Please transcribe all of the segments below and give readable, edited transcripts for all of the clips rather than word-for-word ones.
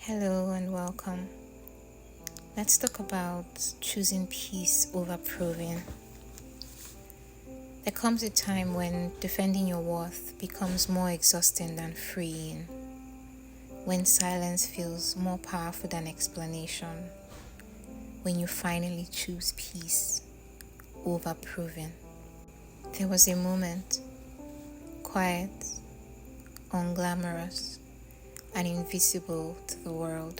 Hello and welcome. Let's talk about choosing peace over proving. There comes a time when defending your worth becomes more exhausting than freeing, when silence feels more powerful than explanation, when you finally choose peace over proving. There was a moment, quiet, unglamorous, and invisible to the world,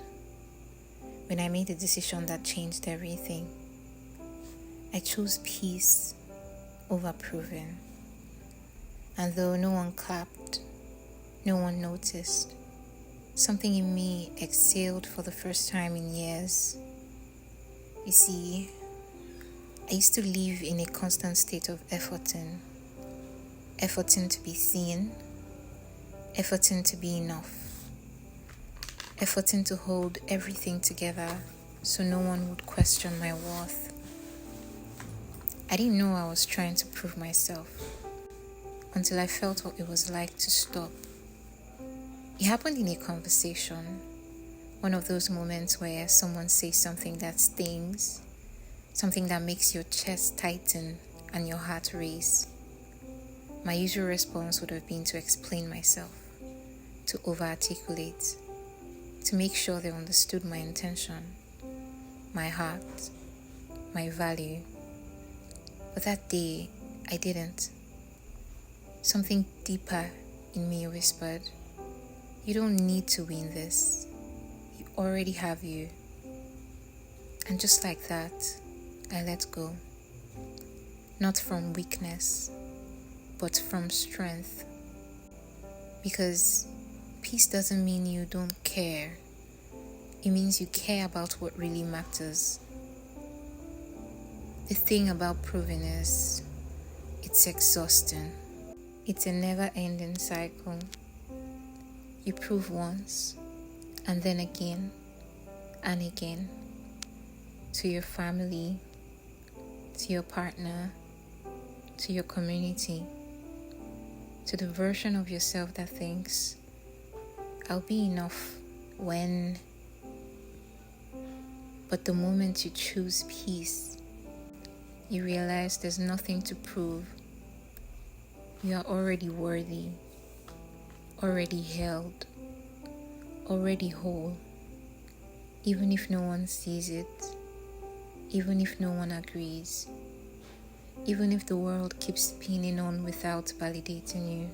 when I made a decision that changed everything. I chose peace over proving. And though no one clapped, no one noticed, something in me exhaled for the first time in years. You see, I used to live in a constant state of efforting to be seen, efforting to be enough, efforting to hold everything together so no one would question my worth. I didn't know I was trying to prove myself until I felt what it was like to stop. It happened in a conversation, one of those moments where someone says something that stings, something that makes your chest tighten and your heart race. My usual response would have been to explain myself, to over-articulate, to make sure they understood my intention, my heart, my value. But that day, I didn't. Something deeper in me whispered, "You don't need to win this. You already have you." And just like that, I let go. Not from weakness, but from strength. Because peace doesn't mean you don't care. It means you care about what really matters. The thing about proving is, it's exhausting. It's a never-ending cycle. You prove once, and then again, and again. To your family, to your partner, to your community, to the version of yourself that thinks, "I'll be enough when..." But the moment you choose peace, you realize there's nothing to prove. You are already worthy, already held, already whole, even if no one sees it, even if no one agrees, even if the world keeps spinning on without validating you.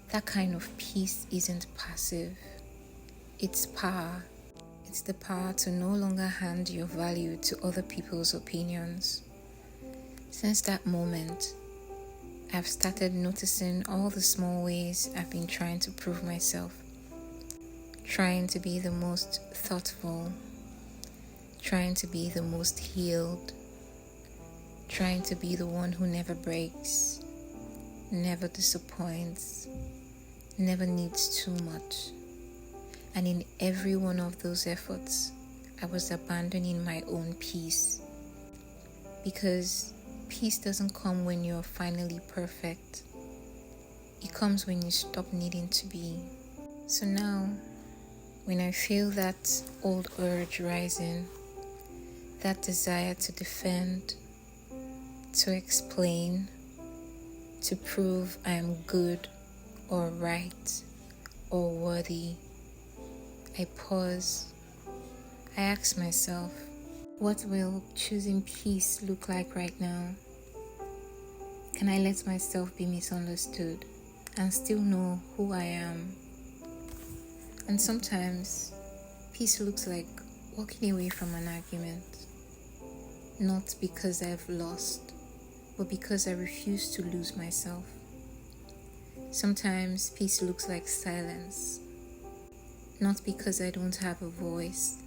That kind of peace isn't passive, it's power. It's the power to no longer hand your value to other people's opinions. Since that moment, I've started noticing all the small ways I've been trying to prove myself. Trying to be the most thoughtful, trying to be the most healed, trying to be the one who never breaks, never disappoints, never needs too much. And in every one of those efforts, I was abandoning my own peace. Because peace doesn't come when you're finally perfect. It comes when you stop needing to be. So now, when I feel that old urge rising, that desire to defend, to explain, to prove I am good or right or worthy, I pause. I ask myself, what will choosing peace look like right now? Can I let myself be misunderstood and still know who I am? And sometimes, peace looks like walking away from an argument. Not because I've lost, but because I refuse to lose myself. Sometimes, peace looks like silence. Not because I don't have a voice,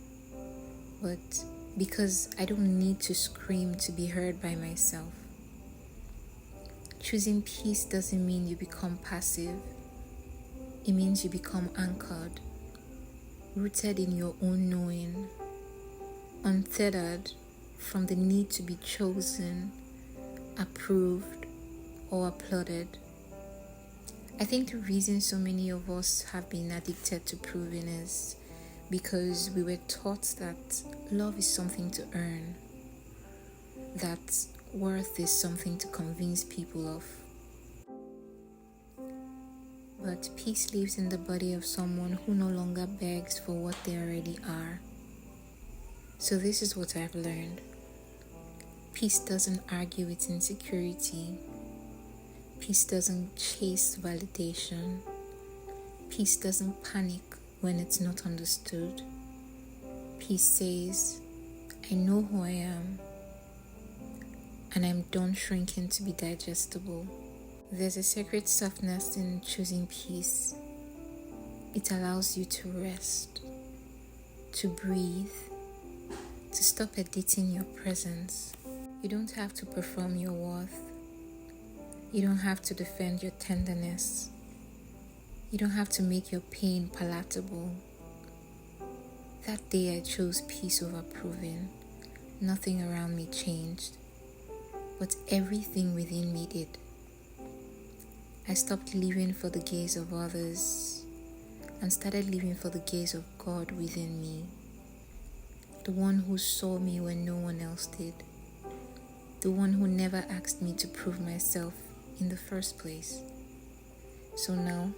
but because I don't need to scream to be heard by myself. Choosing peace doesn't mean you become passive. It means you become anchored, rooted in your own knowing, untethered from the need to be chosen, approved, or applauded. I think the reason so many of us have been addicted to proving is because we were taught that love is something to earn, that worth is something to convince people of. But peace lives in the body of someone who no longer begs for what they already are. So this is what I've learned. Peace doesn't argue with insecurity. Peace doesn't chase validation. Peace doesn't panic when it's not understood. Peace says, I know who I am, and I'm done shrinking to be digestible. There's a sacred softness in choosing peace. It allows you to rest, to breathe, to stop editing your presence. You don't have to perform your worth. You don't have to defend your tenderness. You don't have to make your pain palatable. That day I chose peace over proving. Nothing around me changed, but everything within me did. I stopped living for the gaze of others and started living for the gaze of God within me, the one who saw me when no one else did, the one who never asked me to prove myself in the first place. So now,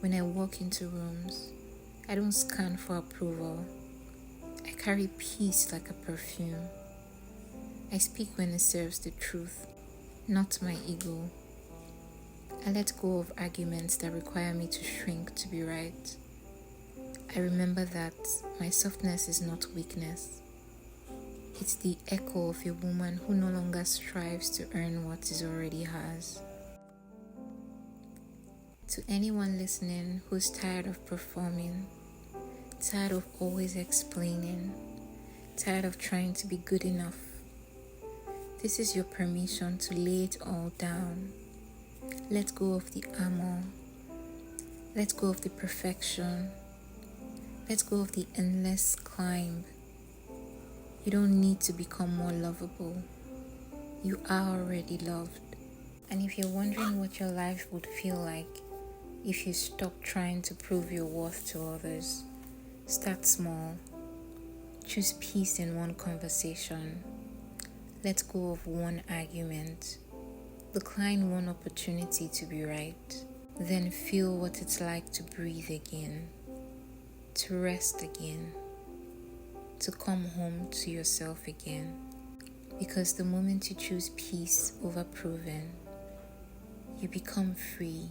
when I walk into rooms, I don't scan for approval. I carry peace like a perfume. I speak when it serves the truth, not my ego. I let go of arguments that require me to shrink to be right. I remember that my softness is not weakness. It's the echo of a woman who no longer strives to earn what is already hers. To anyone listening who's tired of performing, tired of always explaining, tired of trying to be good enough, this is your permission to lay it all down. Let go of the armor. Let go of the perfection. Let go of the endless climb. You don't need to become more lovable. You are already loved. And if you're wondering what your life would feel like if you stop trying to prove your worth to others, start small. Choose peace in one conversation. Let go of one argument. Decline one opportunity to be right. Then feel what it's like to breathe again, to rest again, to come home to yourself again. Because the moment you choose peace over proving, you become free.